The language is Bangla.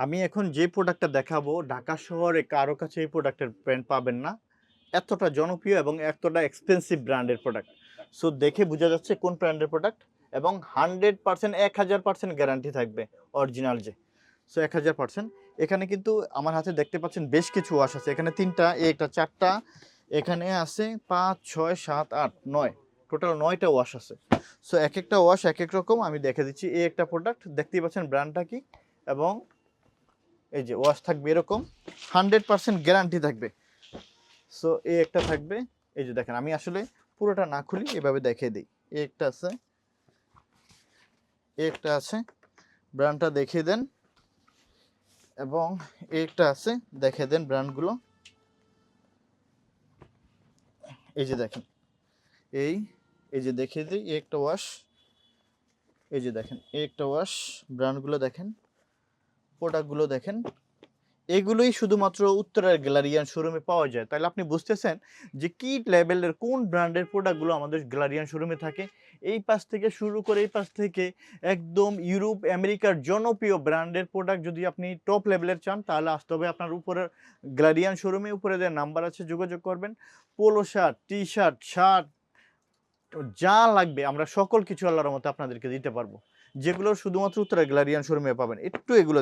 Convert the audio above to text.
আমি এখন যে প্রোডাক্টটা দেখাবো ঢাকা শহরে কারো কাছে এই প্রোডাক্টের ব্র্যান্ড পাবেন না। এতটা জনপ্রিয় এবং এতটা এক্সপেন্সিভ ব্র্যান্ডের প্রোডাক্ট। সো দেখে বোঝা যাচ্ছে কোন ব্র্যান্ডের প্রোডাক্ট এবং 100% 1000% গ্যারান্টি থাকবে অরিজিনাল যে। সো 1000%। এখানে কিন্তু আমার হাতে দেখতে পাচ্ছেন বেশ কিছু ওয়াশ আছে। এখানে 3টা, একটা 4টা, এখানে আছে 5, 6, 7, 8, 9। টোটাল 9টা ওয়াশ আছে। সো এক একটা ওয়াশ এক এক রকম আমি দেখে দিচ্ছি। এই একটা প্রোডাক্ট দেখতেই পাচ্ছেন ব্র্যান্ডটা কি এবং এই যে ওয়াশ থাকবে এরকম 100% গ্যারান্টি থাকবে। সো এই একটা থাকবে। এই যে দেখেন আমি আসলে পুরোটা না খুলি এভাবে দেখিয়ে দিই। এই একটা আছে, এই একটা আছে, ব্র্যান্ডটা দেখিয়ে দেন এবং এই একটা আছে দেখিয়ে দেন ব্র্যান্ডগুলো। এই যে দেখেন এই এই যে দেখিয়ে দিই এই একটা ওয়াশ। এই যে দেখেন এই একটা ওয়াশ, ব্র্যান্ডগুলো দেখেন, প্রোডাক্টগুলো দেখেন। এগুলোই শুধুমাত্র উত্তরার গ্যালারিয়ান শোরুমে পাওয়া যায়। তাহলে আপনি বুঝতেছেন যে কি লেভেলের কোন ব্র্যান্ডের প্রোডাক্টগুলো আমাদের গ্যালারিয়ান শোরুমে থাকে। এই পাশ থেকে শুরু করে এই পাশ থেকে একদম ইউরোপ আমেরিকার জনপ্রিয় ব্র্যান্ডের প্রোডাক্ট যদি আপনি টপ লেভেলের চান তাহলে আসতে হবে আপনার উপরের গ্যালারিয়ান শোরুমে। উপরে যে নাম্বার আছে যোগাযোগ করবেন। Polo shirt, T shirt, shirt যা লাগবে আমরা সকল কিছু আল্লাহর রহমতে আপনাদেরকে দিতে পারবো, যেগুলো শুধুমাত্র উত্তরা গ্যালারিয়ান শোরুমে পাবেন। একটু এগুলো